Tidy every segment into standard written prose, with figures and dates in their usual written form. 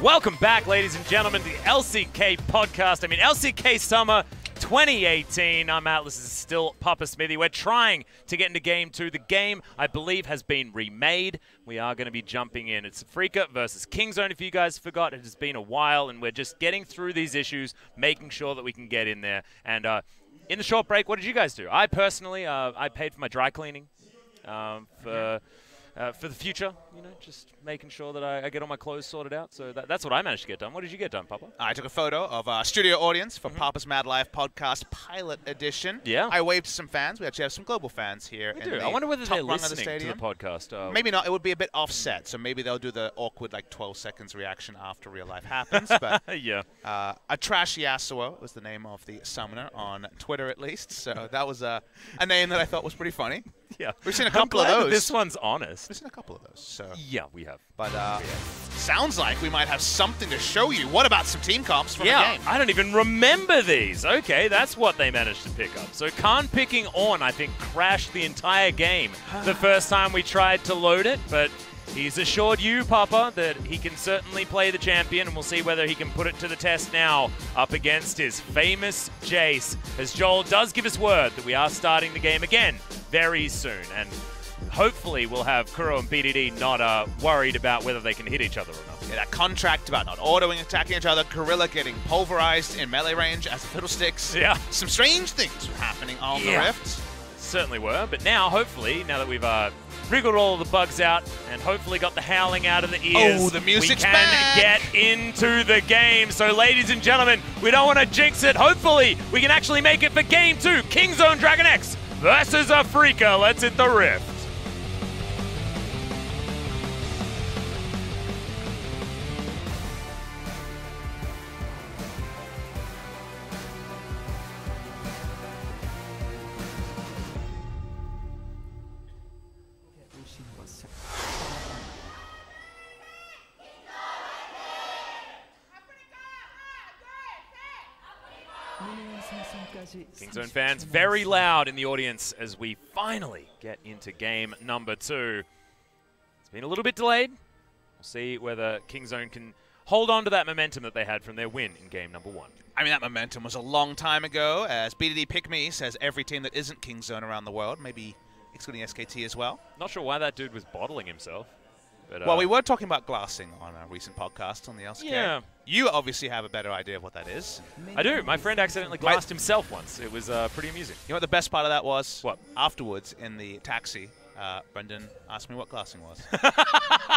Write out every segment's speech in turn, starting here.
Welcome back, ladies and gentlemen, to the LCK podcast. I mean, LCK Summer 2018. I'm Atlas. This is still Papa Smithy. We're trying to get into Game 2. The game, I believe, has been remade. We are going to be jumping in. It's Afreeca versus Kingzone. If you guys forgot, it has been a while, and we're just getting through these issues, making sure that we can get in there. And in the short break, what did you guys do? I personally, I paid for my dry cleaning for the future, you know, just making sure that I get all my clothes sorted out. So that's what I managed to get done. What did you get done, Papa? I took a photo of our studio audience for Papa's Mad Life podcast pilot edition. Yeah. I waved to some fans. We actually have some global fans here. We do. I wonder whether they're listening to the podcast. Maybe not. It would be a bit offset, so maybe they'll do the awkward, like, 12 seconds reaction after real life happens. But yeah. A Trash Yasuo was the name of the summoner on Twitter, at least. So that was a name that I thought was pretty funny. Yeah. We've seen a couple of those. This one's honest. We've seen a couple of those. So. Yeah, we have. But sounds like we might have something to show you. What about some team comps from the game? I don't even remember these. Okay, that's what they managed to pick up. So Khan picking on, I think, crashed the entire game the first time we tried to load it, but he's assured you, Papa, that he can certainly play the champion, and we'll see whether he can put it to the test now up against his famous Jace, as Joel does give us word that we are starting the game again very soon. And hopefully we'll have Kuro and BDD not worried about whether they can hit each other or not. Yeah, that contract about not autoing, attacking each other, Gorilla getting pulverized in melee range as Fiddlesticks. Yeah. Some strange things were happening on the Rift. Certainly were, but now, hopefully, now that we've wriggled all of the bugs out and hopefully got the howling out of the ears, oh, the music's we can back. get into the game. So, ladies and gentlemen, we don't want to jinx it. Hopefully, we can actually make it for Game 2. Kingzone DragonX versus Afreeca. Let's hit the Rift. Kingzone fans very loud in the audience as we finally get into game number 2. It's been a little bit delayed. We'll see whether Kingzone can hold on to that momentum that they had from their win in game number 1. I mean, that momentum was a long time ago. As BDD Pick Me says, every team that isn't Kingzone around the world, maybe excluding SKT as well. Not sure why that dude was bottling himself. But, well, we were talking about glassing on a recent podcast on the LCK. Yeah. You obviously have a better idea of what that is. I do. My friend accidentally glassed himself once. It was pretty amusing. You know what the best part of that was? What? Afterwards, in the taxi, Brendan asked me what glassing was.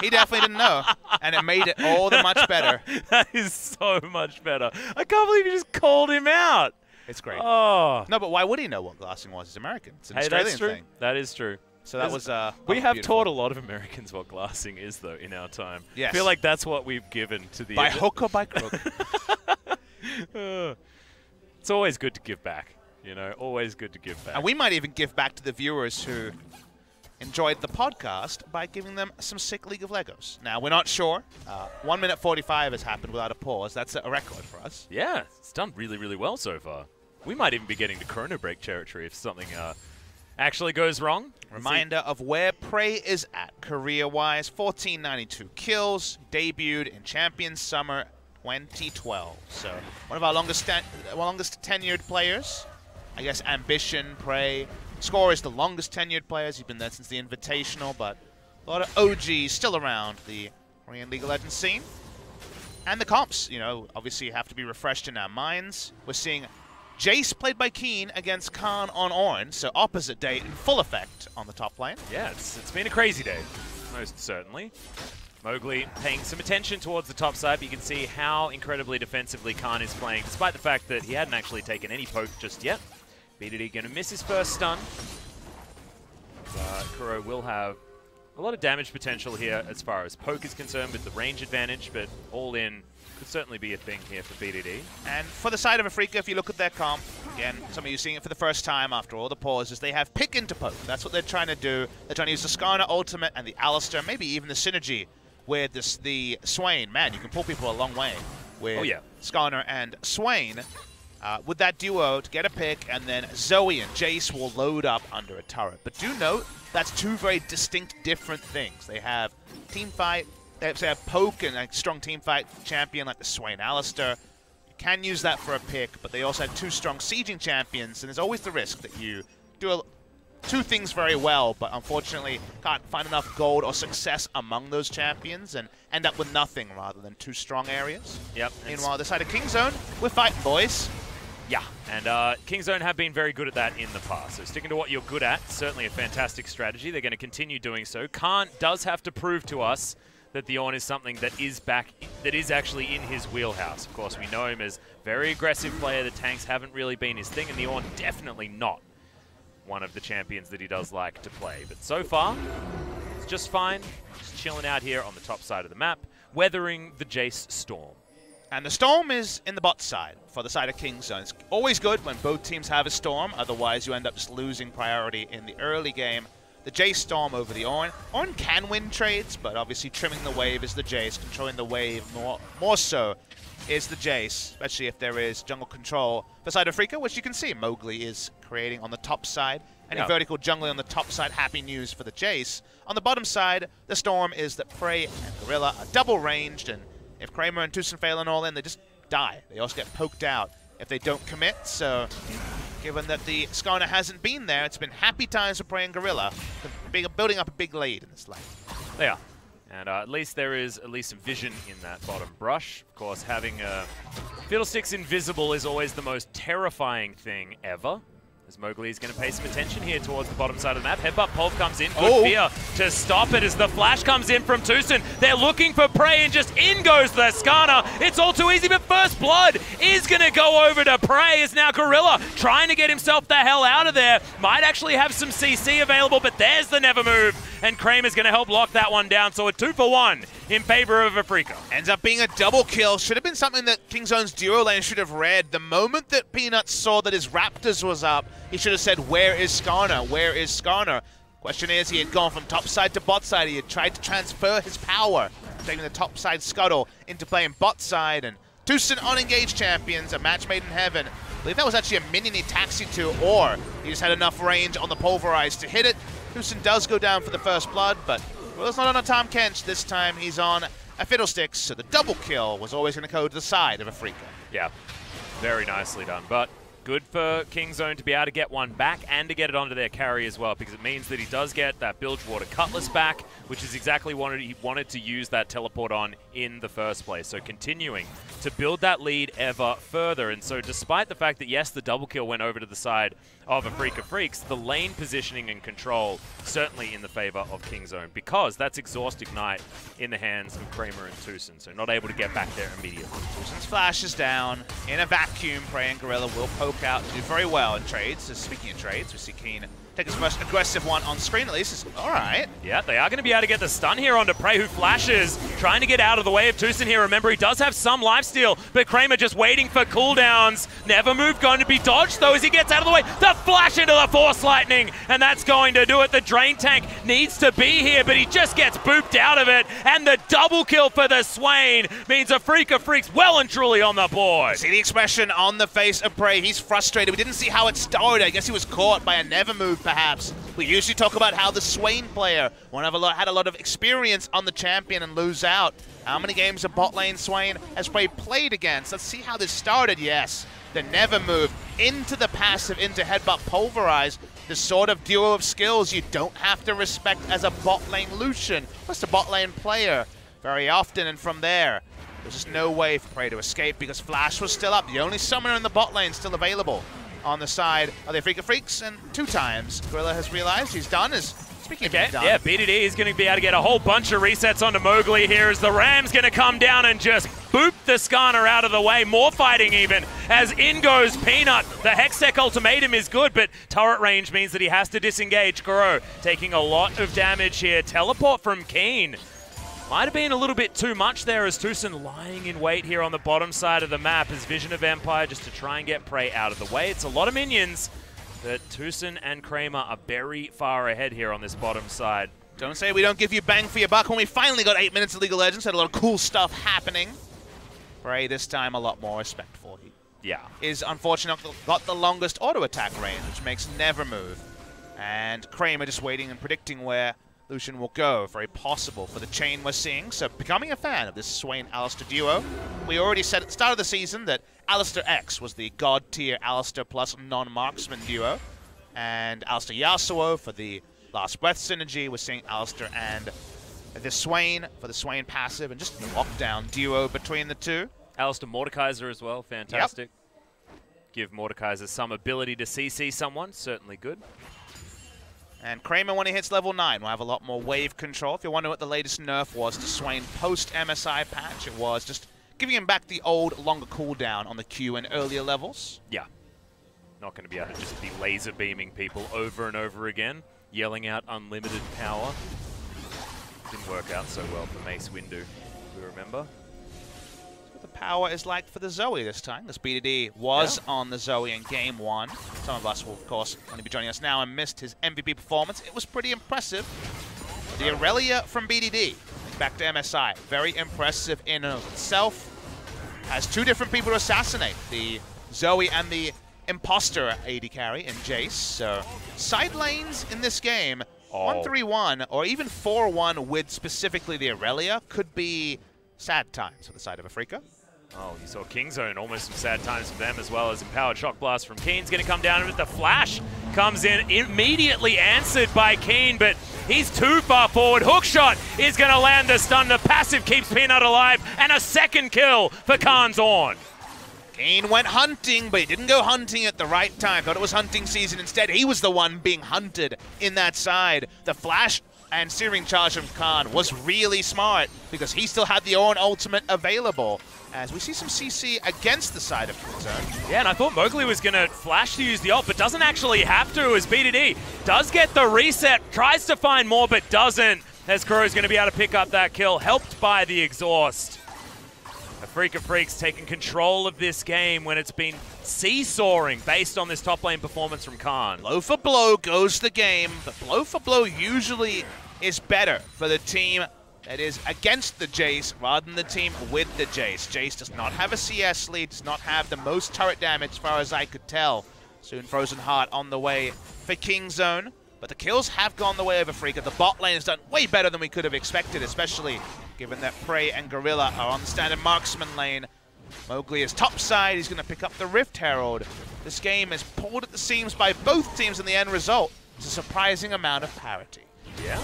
He definitely didn't know, and it made it all the much better. That is so much better. I can't believe you just called him out. It's great. Oh. No, but why would he know what glassing was? He's American. It's an Australian that's true. thing. That is true. So that was we have beautiful. taught a lot of Americans what glassing is, though, in our time. Yes. I feel like that's what we've given to the... By hook or by crook. It's always good to give back, you know, always good to give back. And we might even give back to the viewers who enjoyed the podcast by giving them some sick League of Legos. Now, we're not sure. 1 minute 45 has happened without a pause. That's a record for us. Yeah, it's done really, really well so far. We might even be getting to Chrono Break territory if something actually goes wrong. Reminder of where Prey is at career-wise. 1492 kills, debuted in Champions Summer 2012. So one of our longest tenured players. I guess Ambition, Prey. Score is the longest tenured players. He's been there since the Invitational, but a lot of OGs still around the Korean League of Legends scene. And the comps, you know, obviously have to be refreshed in our minds. We're seeing Jace played by Keen against Khan on Orange, so opposite day in full effect on the top lane. Yeah, it's been a crazy day, most certainly. Mowgli paying some attention towards the top side, but you can see how incredibly defensively Khan is playing, despite the fact that he hadn't actually taken any poke just yet. BDD going to miss his first stun. Kuro will have a lot of damage potential here as far as poke is concerned with the range advantage, but all in could certainly be a thing here for BDD. And for the side of Afreeca, if you look at their comp, again, some of you seeing it for the first time after all the pauses, they have pick into poke. That's what they're trying to do. They're trying to use the Skarner ultimate and the Alistar, maybe even the synergy with the Swain. Man, you can pull people a long way with Skarner and Swain. With that duo to get a pick, and then Zoe and Jace will load up under a turret. But do note, that's two very distinct, different things. They have team fight, they have, say, a poke and a strong teamfight champion like the Swain Alistair. You can use that for a pick, but they also have 2 strong sieging champions, and there's always the risk that you do 2 things very well, but unfortunately can't find enough gold or success among those champions and end up with nothing rather than 2 strong areas. Yep. Meanwhile, the side of Kingzone, we're fighting, boys. Yeah, and Kingzone have been very good at that in the past. So sticking to what you're good at, certainly a fantastic strategy. They're going to continue doing so. Khan does have to prove to us that the Ornn is something that is actually in his wheelhouse. Of course, we know him as a very aggressive player. The tanks haven't really been his thing, and the Ornn definitely not one of the champions that he does like to play. But so far, it's just fine. Just chilling out here on the top side of the map, weathering the Jace Storm. And the Storm is in the bot side for the side of Kingzone. It's always good when both teams have a Storm, otherwise you end up just losing priority in the early game. The Jace Storm over the Ornn. Ornn can win trades, but obviously trimming the wave is the Jace. Controlling the wave more so is the Jace, especially if there is jungle control for the side of Afreeca, which you can see Mowgli is creating on the top side. Any vertical jungling on the top side, happy news for the Jace. On the bottom side, the Storm is that Prey and Gorilla are double ranged, and if Kramer and Tucson fail and all in, they just die. They also get poked out if they don't commit. So, given that the Skarner hasn't been there, it's been happy times for Prey and Gorilla, building up a big lead in this lane. They are. And at least there is at least some vision in that bottom brush. Of course, having Fiddlesticks invisible is always the most terrifying thing ever. As Mowgli is going to pay some attention here towards the bottom side of the map. Headbutt Pulve comes in. Good fear to stop it as the flash comes in from Tucson. They're looking for Prey and just in goes the Skarner. It's all too easy, but First Blood is going to go over to Prey as now Gorilla trying to get himself the hell out of there. Might actually have some CC available, but there's the never move. And Kramer's going to help lock that one down. So a 2-for-1 in favor of Afreeca. Ends up being a double kill. Should have been something that Kingzone's duo lane should have read. The moment that Peanuts saw that his Raptors was up, he should have said, where is Skarner? Where is Skarner? Question is, he had gone from top side to bot side. He had tried to transfer his power, taking the top side scuttle into playing bot side. And Tucson unengaged champions, a match made in heaven. I believe that was actually a minion he taxied to, or he just had enough range on the Pulverize to hit it. Tucson does go down for the first blood, but well, it's not on a Tom Kench. This time he's on a Fiddlesticks, so the double kill was always going to go to the side of Afreeca. Yeah, very nicely done. But good for Kingzone to be able to get one back and to get it onto their carry as well, because it means that he does get that Bilgewater Cutlass back, which is exactly what he wanted to use that teleport on in the first place. So continuing to build that lead ever further. And so despite the fact that, yes, the double kill went over to the side of Afreeca Freecs, the lane positioning and control certainly in the favor of Kingzone, because that's Exhaust Ignite in the hands of Kramer and Tucson, so not able to get back there immediately. Tucson's flash is down. In a vacuum, Prey and Gorilla will poke out, do very well in trades. So speaking of trades, we see Keen take his most aggressive one on screen at least. All right. Yeah, they are going to be able to get the stun here onto Prey, who flashes, trying to get out of the way of Tucson here. Remember, he does have some lifesteal, but Kramer just waiting for cooldowns. Never move going to be dodged, though, as he gets out of the way. The flash into the Force Lightning, and that's going to do it. The Drain Tank needs to be here, but he just gets booped out of it, and the double kill for the Swain means Afreeca Freecs well and truly on the board. See the expression on the face of Prey. He's frustrated. We didn't see how it started. I guess he was caught by a never move, perhaps. We usually talk about how the Swain player had a lot of experience on the champion and lose out. How many games of bot lane Swain has Prey played against? Let's see how this started. Yes, the never move into the passive, into Headbutt Pulverize. The sort of duo of skills you don't have to respect as a bot lane Lucian, plus a bot lane player very often. And from there, there's just no way for Prey to escape because Flash was still up. The only summoner in the bot lane still available on the side of the Afreeca Freecs, and 2 times Gorilla has realized he's done. Speaking of being done. Yeah, BDD is going to be able to get a whole bunch of resets onto Mowgli here as the Ram's going to come down and just boop the Skarner out of the way. More fighting even, as in goes Peanut. The Hextech ultimatum is good, but turret range means that he has to disengage. Goro taking a lot of damage here. Teleport from Keen. Might have been a little bit too much there as Tucson lying in wait here on the bottom side of the map as Vision of Empire just to try and get Prey out of the way. It's a lot of minions, but Tucson and Kramer are very far ahead here on this bottom side. Don't say we don't give you bang for your buck when we finally got 8 minutes of League of Legends. Had a lot of cool stuff happening. Prey this time a lot more respectful. Yeah. Is unfortunately got the longest auto attack range, which makes never move. And Kramer just waiting and predicting where Lucian will go. Very possible for the chain we're seeing. So becoming a fan of this Swain-Alistar duo. We already said at the start of the season that Alistar X was the god tier Alistar plus non-marksman duo. And Alistar Yasuo for the Last Breath synergy. We're seeing Alistar and the Swain for the Swain passive, and just the lockdown duo between the two. Alistar Mordekaiser as well, fantastic. Yep. Give Mordekaiser some ability to CC someone, certainly good. And Kramer, when he hits level 9, will have a lot more wave control. If you're wondering what the latest nerf was to Swain post-MSI patch, it was just giving him back the old, longer cooldown on the Q in earlier levels. Yeah. Not going to be able to just be laser beaming people over and over again, yelling out unlimited power. Didn't work out so well for Mace Windu, we remember. The power is like for the Zoe this time. This BDD was on the Zoe in Game 1. Some of us will, of course, only be joining us now and missed his MVP performance. It was pretty impressive. The Aurelia from BDD, back to MSI. Very impressive in and of itself. Has two different people to assassinate. The Zoe and the Imposter AD carry in Jace. So side lanes in this game, 1-3-1 or even 4-1 with specifically the Aurelia could be sad times on the side of Afreeca. Oh, you saw Kingzone, almost some sad times for them, as well as Empowered Shock Blast from Keen's going to come down with the flash. Comes in, immediately answered by Keen, but he's too far forward. Hookshot is going to land the stun. The passive keeps Peanut alive, and a second kill for Khan's On. Keen went hunting, but he didn't go hunting at the right time. Thought it was hunting season. Instead, he was the one being hunted in that side. The flash and searing charge from Khan was really smart because he still had the own ultimate available. As we see some CC against the side of Kingzone. Yeah, and I thought Mowgli was going to flash to use the ult, but doesn't actually have to, as BDD does get the reset, tries to find more, but doesn't, as Kuro's going to be able to pick up that kill, helped by the exhaust. Afreeca Freecs taking control of this game when it's been seesawing based on this top lane performance from Khan. Blow for blow goes the game, but blow for blow usually is better for the team that is against the Jace rather than the team with the Jace. Jace does not have a CS lead, does not have the most turret damage as far as I could tell. Soon Frozen Heart on the way for Kingzone, but the kills have gone the way of Afreeca. The bot lane has done way better than we could have expected, especially given that Prey and Gorilla are on the standard marksman lane. Mowgli is topside, he's going to pick up the Rift Herald. This game is pulled at the seams by both teams, and the end result is a surprising amount of parity. Yeah.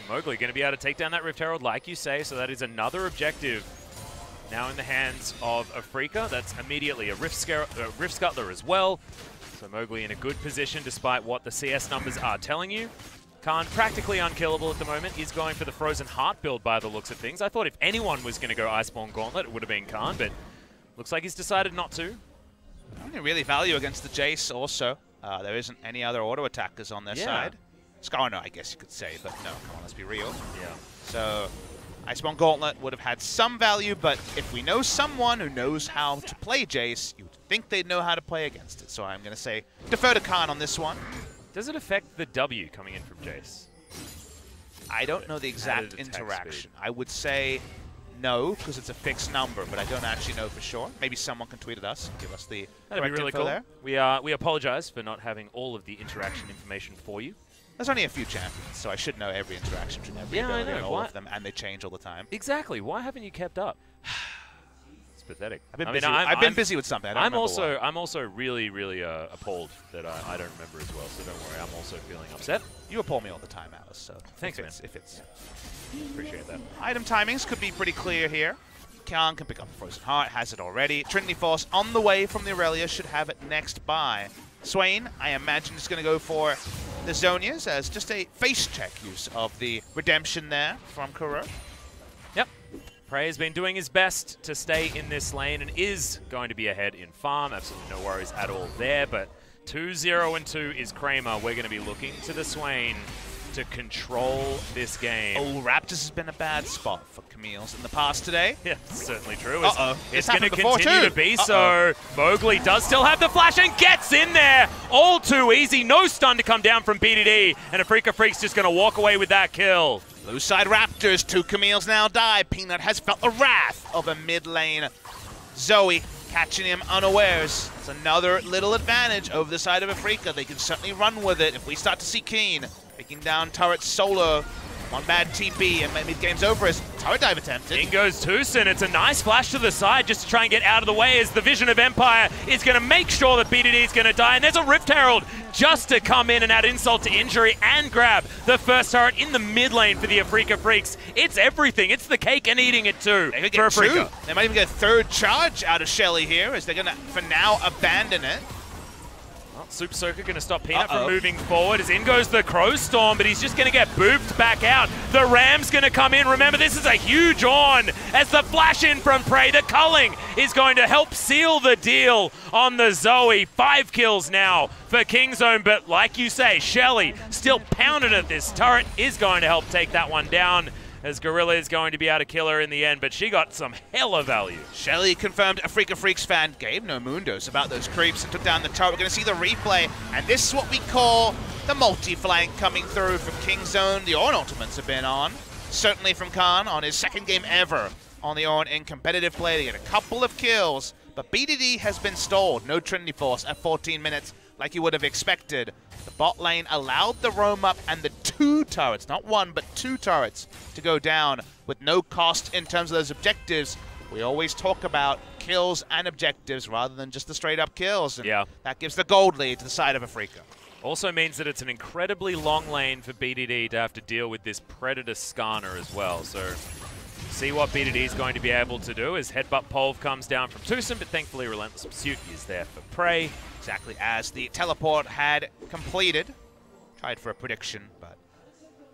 Mowgli going to be able to take down that Rift Herald, like you say, so that is another objective now in the hands of Afreeca. That's immediately a Rift Scuttler as well. So Mowgli in a good position despite what the CS numbers are telling you. Khan practically unkillable at the moment. He's going for the Frozen Heart build by the looks of things. I thought if anyone was going to go Iceborne Gauntlet, it would have been Khan, but looks like he's decided not to. Only really value against the Jace also. There isn't any other auto attackers on their side. Skarner, I guess you could say, but no, come on, let's be real. Yeah. So Iceborne Gauntlet would have had some value, but if we know someone who knows how to play Jace, you would think they'd know how to play against it. So I'm going to say defer to Khan on this one. Does it affect the W coming in from Jace? I don't know the exact interaction. I would say no, because it's a fixed number, but I don't actually know for sure. Maybe someone can tweet at us and give us the That'd be really cool. There. We apologize for not having all of the interaction information for you. There's only a few champions, so I should know every interaction between every ability and all of them, and they change all the time. Exactly. Why haven't you kept up? It's pathetic. I've been busy with something. I'm also really, really appalled that I don't remember as well. So don't worry. I'm also feeling upset. You appall me all the time, Alice. So thanks, man. Appreciate that. Item timings could be pretty clear here. Khan can pick up Frozen Heart, has it already. Trinity Force on the way from the Aurelia, should have it next by. Swain, I imagine, is going to go for the Zonias as just a face check use of the redemption there from Kuro. Yep. Prey has been doing his best to stay in this lane and is going to be ahead in farm. Absolutely no worries at all there, but 2-0-2 is Kramer. We're going to be looking to the Swain to control this game. Oh, Raptors has been a bad spot for Camille's in the past today. Yeah, certainly true. It's going to continue to be so. Mowgli does still have the flash and gets in there. All too easy. No stun to come down from BDD. And Afreeca Freecs just going to walk away with that kill. Blue side Raptors, 2 Camille's now die. Peanut has felt the wrath of a mid lane Zoe catching him unawares. It's another little advantage over the side of Afreeca. They can certainly run with it if we start to see Keen Taking down turret solo. One bad TP and maybe the game's over as turret dive attempted. In goes Tucson. It's a nice flash to the side just to try and get out of the way as the Vision of Empire is going to make sure that BDD is going to die. And there's a Rift Herald just to come in and add insult to injury and grab the first turret in the mid lane for the Afreeca Freecs. It's everything. It's the cake and eating it too They could for get Afreeca. They might even get a third charge out of Shelly here as they're going to, for now, abandon it. Well, Super Soaker going to stop Peanut from moving forward as in goes the Crow Storm, but he's just going to get booped back out. The Ram's going to come in. Remember, this is a huge on as the flash in from Prey. The culling is going to help seal the deal on the Zoe. 5 kills now for Kingzone, but like you say, Shelly still pounding at this turret is going to help take that one down, as Gorilla is going to be able to kill her in the end, but she got some hella value. Shelly confirmed Afreeca Freecs fan gave no mundos about those creeps and took down the turret. We're going to see the replay, and this is what we call the multi-flank coming through from Kingzone. The Ornn ultimates have been on, certainly from Khan on his 2nd game ever on the Ornn in competitive play. They get a couple of kills, but BDD has been stalled. No Trinity Force at 14 minutes like you would have expected. The bot lane allowed the roam up and the 2 turrets, not 1, but 2 turrets to go down with no cost in terms of those objectives. We always talk about kills and objectives rather than just the straight up kills. And that gives the gold lead to the side of Afreeca. Also means that it's an incredibly long lane for BDD to have to deal with this Predator Skarner as well. So see what BDD is going to be able to do as Headbutt Polv comes down from Tucson, but thankfully Relentless Pursuit is there for Prey. Exactly as the teleport had completed. Tried for a prediction, but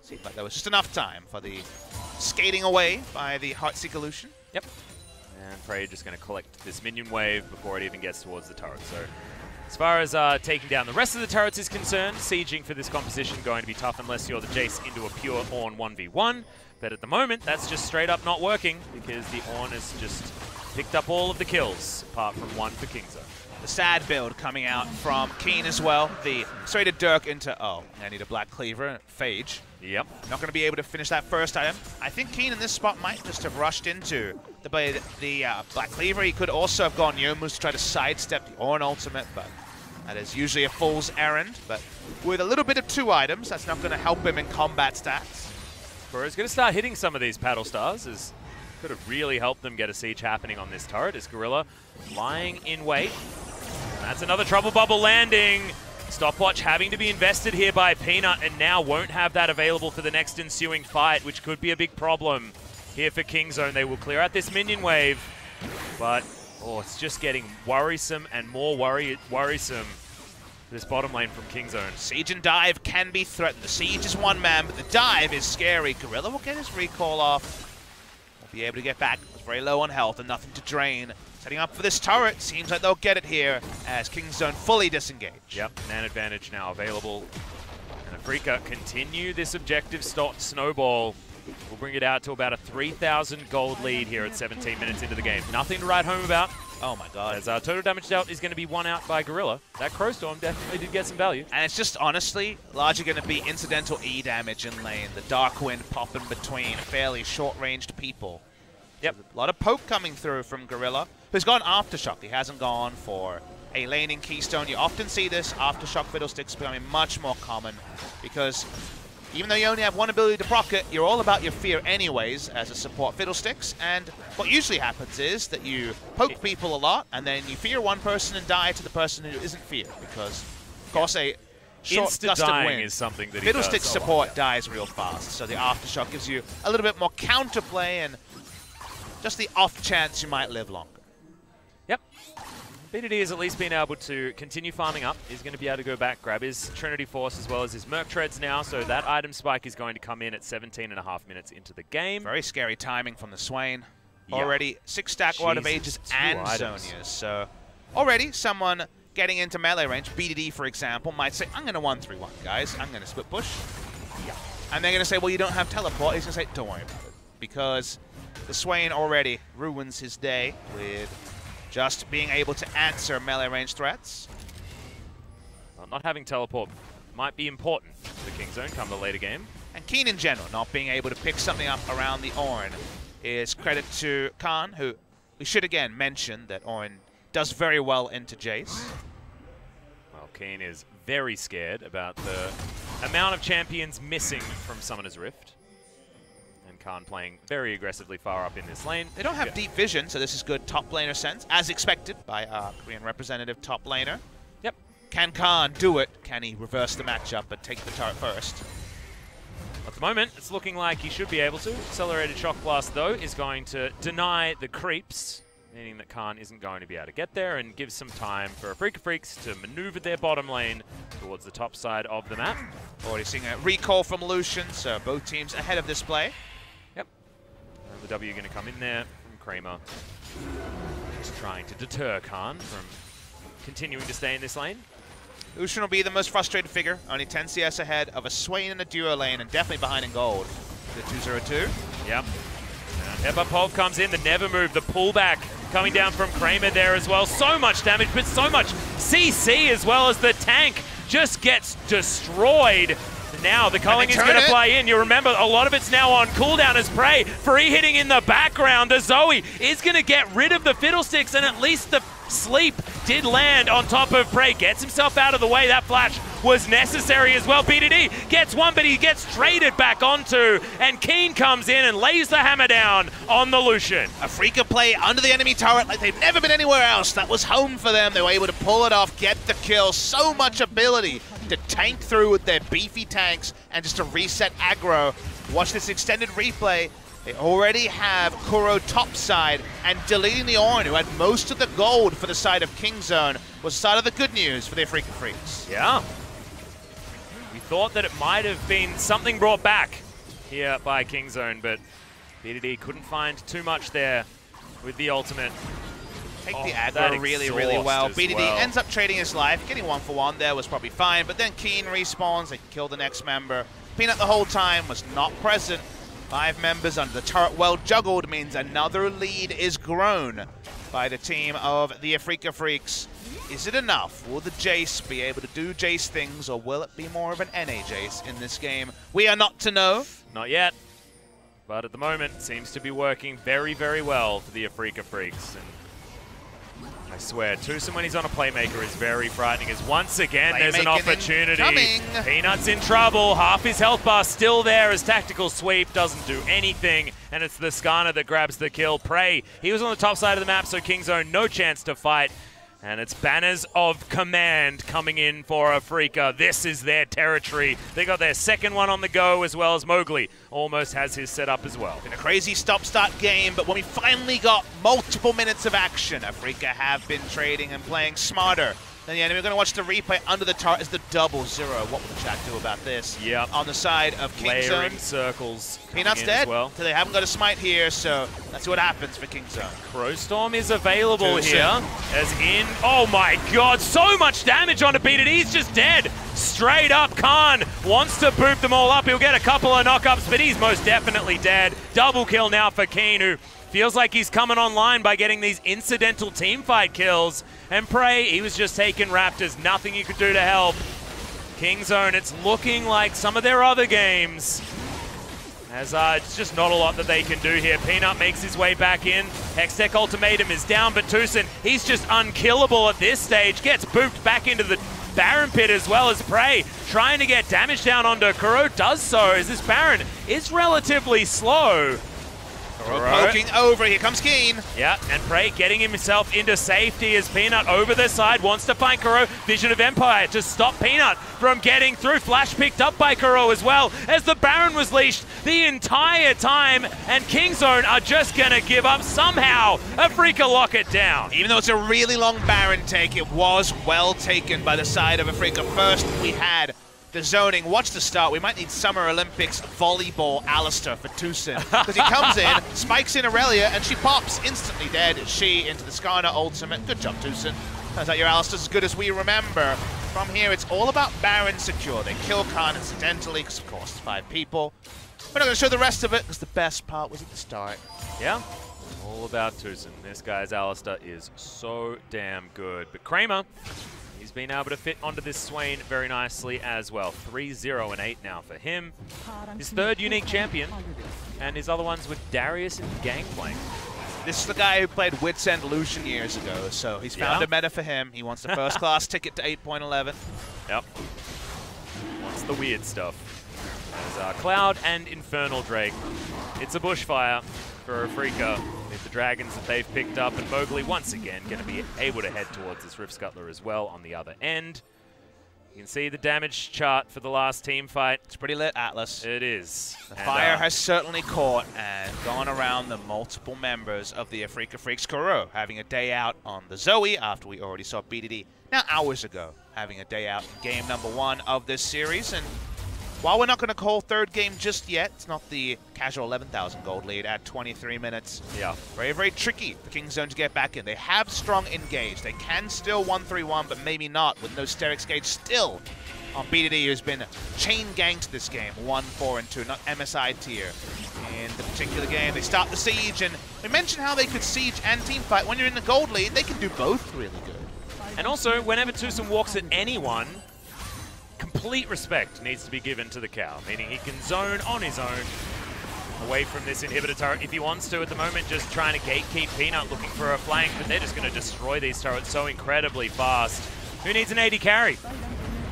seemed like there was just enough time for the skating away by the Heartseeker Lucian. Yep. And Prey just going to collect this minion wave before it even gets towards the turret. So as far as taking down the rest of the turrets is concerned, sieging for this composition going to be tough unless you're the Jace into a pure Ornn 1v1. But at the moment, that's just straight up not working because the Ornn has just picked up all of the kills, apart from 1 for Kingzone. The sad build coming out from Keen as well. The straight Dirk into, I need a Black Cleaver, Phage. Yep. Not going to be able to finish that first item. I think Keen in this spot might just have rushed into the Black Cleaver. He could also have gone Youmu's to try to sidestep the Ornn ultimate, but that is usually a fool's errand. But with a little bit of 2 items, that's not going to help him in combat stats. Kuro's going to start hitting some of these paddle stars, as could have really helped them get a siege happening on this turret, as Gorilla lying in wait. That's another trouble bubble landing. Stopwatch having to be invested here by Peanut, and now won't have that available for the next ensuing fight, which could be a big problem here for Kingzone. They will clear out this minion wave, but it's just getting worrisome and more worrisome. This bottom lane from Kingzone. Siege and dive can be threatened. The siege is 1 man, but the dive is scary. Gorilla will get his recall off. Will be able to get back. It's very low on health and nothing to drain. Setting up for this turret. Seems like they'll get it here as Kingzone fully disengaged. Yep, man advantage now available. And Afreeca continue this objective snowball. We'll bring it out to about a 3,000 gold lead here at 17 minutes into the game. Nothing to write home about. Oh my god. As total damage dealt is going to be 1 out by Gorilla. That Crow Storm definitely did get some value. And it's just honestly largely going to be incidental E damage in lane. The Dark Wind popping between fairly short-ranged people. Yep. A lot of poke coming through from Gorilla, who's gone Aftershock. He hasn't gone for a lane in Keystone. You often see this Aftershock Fiddlesticks becoming much more common because even though you only have 1 ability to proc it, you're all about your fear anyways as a support Fiddlesticks. And what usually happens is that you poke people a lot and then you fear 1 person and die to the person who isn't feared because, of course, a short gust of wind is something that Fiddlestick support dies real fast. So the Aftershock gives you a little bit more counterplay and just the off chance you might live longer. Yep. BDD has at least been able to continue farming up. He's going to be able to go back, grab his Trinity Force as well as his Merc Treads now, so that item spike is going to come in at 17.5 minutes into the game. Very scary timing from the Swain. Yeah. Already 6 stack Rod of Ages and Zonias, so already someone getting into melee range, BDD for example, might say, I'm going to 1-3-1, guys. I'm going to split push. Yeah. And they're going to say, well, you don't have teleport. He's going to say, don't worry about it. Because the Swain already ruins his day with just being able to answer melee range threats. Well, not having teleport might be important for Kingzone come the later game. And Keen in general, not being able to pick something up around the Ornn is credit to Khan, who we should again mention that Ornn does very well into Jace. Well, Keen is very scared about the amount of champions missing from Summoner's Rift. And Khan playing very aggressively far up in this lane. They don't have deep vision, so this is good top laner sense, as expected by our Korean representative top laner. Yep. Can Khan do it? Can he reverse the matchup and take the turret first? At the moment, it's looking like he should be able to. Accelerated Shock Blast, though, is going to deny the creeps, meaning that Khan isn't going to be able to get there and give some time for Afreeca Freecs to maneuver their bottom lane towards the top side of the map. Already seeing a recall from Lucian, so both teams ahead of this play. Yep. And the W going to come in there from Kramer. Just trying to deter Khan from continuing to stay in this lane. Lucian will be the most frustrated figure, only 10 CS ahead of a Swain in a duo lane and definitely behind in gold. The 2-0-2. Yep. Epapov comes in, the never move, the pullback coming down from Kramer there as well. So much damage, but so much CC as well as the tank just gets destroyed. Now the culling is going to play in. You remember a lot of it's now on cooldown as Prey. Free hitting in the background. The Zoe is going to get rid of the Fiddlesticks, and at least the sleep did land on top of Prey. Gets himself out of the way. That flash was necessary as well. BDD gets one, but he gets traded back onto, and Keen comes in and lays the hammer down on the Lucian. Afreeca play under the enemy turret like they've never been anywhere else. That was home for them. They were able to pull it off, get the kill. So much ability to tank through with their beefy tanks and just to reset aggro. Watch this extended replay. They already have Kuro topside, and deleting the Ornn, who had most of the gold for the side of Kingzone, was the side of the good news for the Afreeca Freecs. Yeah. We thought that it might have been something brought back here by Kingzone, but BDD couldn't find too much there with the ultimate. Take the aggro really, really well. BDD ends up trading his life. Getting 1-for-1 there was probably fine, but then Keen respawns. They can kill the next member. Peanut the whole time was not present. 5 members under the turret, well juggled, means another lead is grown by the team of the Afreeca Freecs. Is it enough? Will the Jace be able to do Jace things, or will it be more of an NA Jace in this game? We are not to know. Not yet. But at the moment, seems to be working very, very well for the Afreeca Freecs. And I swear, Tucson when he's on a playmaker is very frightening, as once again there's an opportunity. Peanut's in trouble, half his health bar still there as tactical sweep doesn't do anything, and it's the Skarner that grabs the kill. Prey, he was on the top side of the map, so Kingzone no chance to fight. And it's Banners of Command coming in for Afreeca. This is their territory. They got their second one on the go, as well as Mowgli almost has his set up as well. Been a crazy stop-start game, but when we finally got multiple minutes of action, Afreeca have been trading and playing smarter than the enemy. We're going to watch the replay under the turret as the 0-0. What will the chat do about this? Yep. On the side of Kingzone. Layering circles. Peanut's dead, so they haven't got a smite here, so that's what happens for Kingzone. Crowstorm is available here, as in, oh my god, so much damage onto BDD, he's just dead. Straight up, Khan wants to boop them all up. He'll get a couple of knockups, but he's most definitely dead. Double kill now for Keen, who feels like he's coming online by getting these incidental teamfight kills. And Prey, he was just taking Raptors, nothing you could do to help. Kingzone, it's looking like some of their other games, as it's just not a lot that they can do here. Peanut makes his way back in. Hextech Ultimatum is down, but Tucson, he's just unkillable at this stage. Gets booped back into the Baron pit as well as Prey, trying to get damage down onto Kuro. Does so, as this Baron is relatively slow. Poking over, here comes Keen. Yeah, and Prey getting himself into safety as Peanut over the side wants to find Kuro. Vision of Empire to stop Peanut from getting through. Flash picked up by Kuro as well, as the Baron was leashed the entire time, and Kingzone are just gonna give up somehow. Afreeca lock it down. Even though it's a really long Baron take, it was well taken by the side of Afreeca. First, we had the zoning. Watch the start. We might need Summer Olympics volleyball Alistair for Tucson, because he comes in, spikes in Aurelia, and she pops instantly dead. She into the Skarner ultimate. Good job, Tucson. Turns out your Alistair's as good as we remember. From here, it's all about Baron secure. They kill Khan incidentally, because of course it's 5 people. We're not going to show the rest of it, because the best part was at the start. Yeah, all about Tucson. This guy's Alistair is so damn good. But Kramer, he's been able to fit onto this Swain very nicely as well. 3-0-8 now for him. His third unique champion, and his other ones with Darius and Gangplank. This is the guy who played Wits End Lucian years ago, so he's found a meta for him. He wants the first class ticket to 8.11. Yep. Wants the weird stuff. As Cloud and Infernal Drake. It's a bushfire for Afreeca with the dragons that they've picked up, and Mowgli once again going to be able to head towards this Rift Scuttler as well on the other end. You can see the damage chart for the last team fight. It's pretty lit, Atlas. It is. The fire has certainly caught and gone around the multiple members of the Afreeca Freecs crew, having a day out on the Zoe after we already saw BDD now hours ago, having a day out in game number 1 of this series. And while we're not going to call third game just yet, it's not the casual 11,000 gold lead at 23 minutes. Yeah. Very, very tricky for Kingzone to get back in. They have strong engage. They can still 1-3-1, but maybe not with no Sterix Gauge still on BDD, who's been chain ganked this game, 1-4-2, not MSI tier. In the particular game, they start the siege, and we mentioned how they could siege and teamfight. When you're in the gold lead, they can do both really good. And also, whenever Tusum walks at anyone, complete respect needs to be given to the cow, meaning he can zone on his own away from this inhibitor turret if he wants to. At the moment, just trying to gatekeep Peanut, looking for a flank, but they're just going to destroy these turrets so incredibly fast. Who needs an AD carry?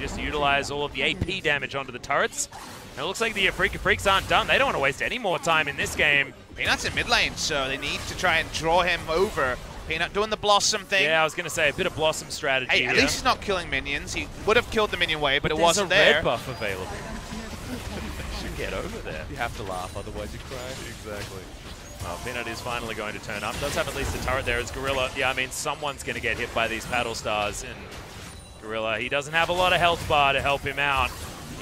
Just utilize all of the AP damage onto the turrets. And it looks like the Afreeca Freecs aren't done. They don't want to waste any more time in this game. Peanut's in mid lane, so they need to try and draw him over. Peanut doing the Blossom thing. Yeah, I was going to say, a bit of Blossom strategy. Hey, at least he's not killing minions. He would have killed the minion wave, but it wasn't there. there. There's a red buff available. Should get over there. You have to laugh, otherwise you cry. Exactly. Well, Peanut is finally going to turn up. Does have at least a turret there as Gorilla. Yeah, I mean, someone's going to get hit by these paddle stars. And Gorilla, he doesn't have a lot of health bar to help him out.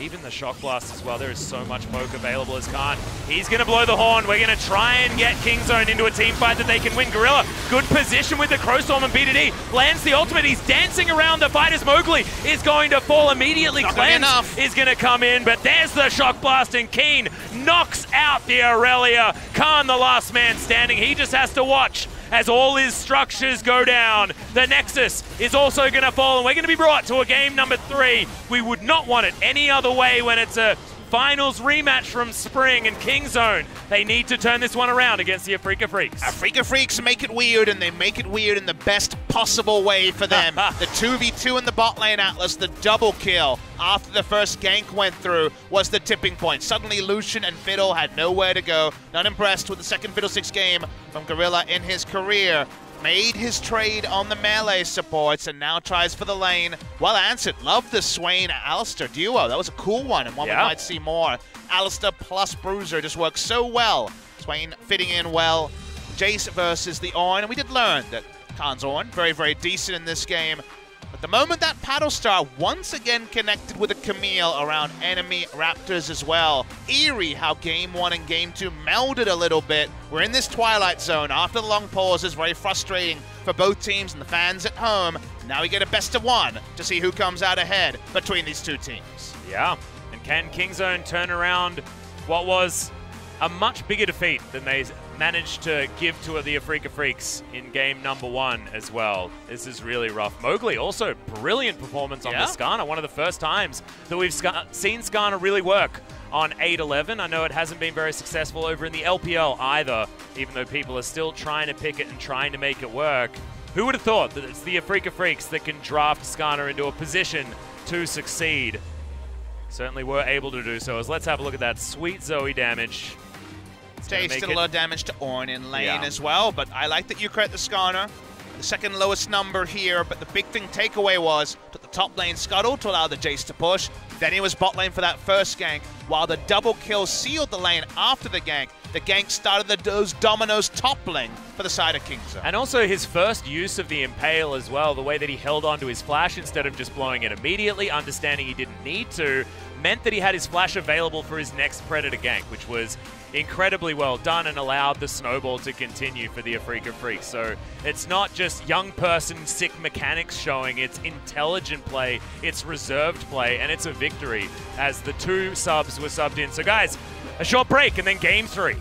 Even the Shock Blast as well. There is so much poke available as Khan. He's going to blow the horn. We're going to try and get Kingzone into a team fight that they can win. Gorilla, good position with the Crowstorm and BDD. Lands the ultimate. He's dancing around the fight as Mowgli is going to fall immediately. Cleanse is going to come in, but there's the Shock Blast, and Keen knocks out the Aurelia. Khan, the last man standing. He just has to watch as all his structures go down. The Nexus is also going to fall, and we're going to be brought to a game number 3. We would not want it any other way when it's a finals rematch from Spring and Kingzone. They need to turn this one around against the Afreeca Freecs. Afreeca Freecs make it weird, and they make it weird in the best possible way for them. The 2v2 in the bot lane, Atlas, the double kill after the first gank went through was the tipping point. Suddenly Lucian and Fiddle had nowhere to go. Not impressed with the second Fiddlesticks game from Gorilla in his career. Made his trade on the melee supports and now tries for the lane. Well answered. Love the Swain-Alistair duo. That was a cool one, and one we might see more. Alistair plus Bruiser just works so well. Swain fitting in well. Jace versus the Ornn, and we did learn that Khan's Ornn, very, very decent in this game. But the moment that Paddle Star once again connected with a Camille around enemy Raptors as well. Eerie how game 1 and game 2 melded a little bit. We're in this Twilight Zone after the long pauses, very frustrating for both teams and the fans at home. Now we get a best of 1 to see who comes out ahead between these two teams. Yeah, and can Kingzone turn around what was a much bigger defeat than they managed to give to the Afreeca Freecs in game number 1 as well? This is really rough. Mowgli also brilliant performance on the Skarner. One of the first times that we've seen Skarner really work on 8-11. I know it hasn't been very successful over in the LPL either, even though people are still trying to pick it and trying to make it work. Who would have thought that it's the Afreeca Freecs that can draft Skarner into a position to succeed? Certainly were able to do so. As let's have a look at that sweet Zoe damage. Still a lot of damage to Ornn in lane as well, but I like that you credit the Skarner. The second lowest number here, but the big thing takeaway was took the top lane scuttle to allow the Jace to push. Then he was bot lane for that first gank, while the double kill sealed the lane after the gank. The gank started those dominoes toppling for the side of Kingzone. And also his first use of the Impale as well, the way that he held onto his flash instead of just blowing it immediately, understanding he didn't need to, meant that he had his flash available for his next Predator gank, which was incredibly well done and allowed the snowball to continue for the Afreeca Freecs. So it's not just young person sick mechanics showing, it's intelligent play, it's reserved play, and it's a victory as the 2 subs were subbed in. So guys, a short break and then game 3.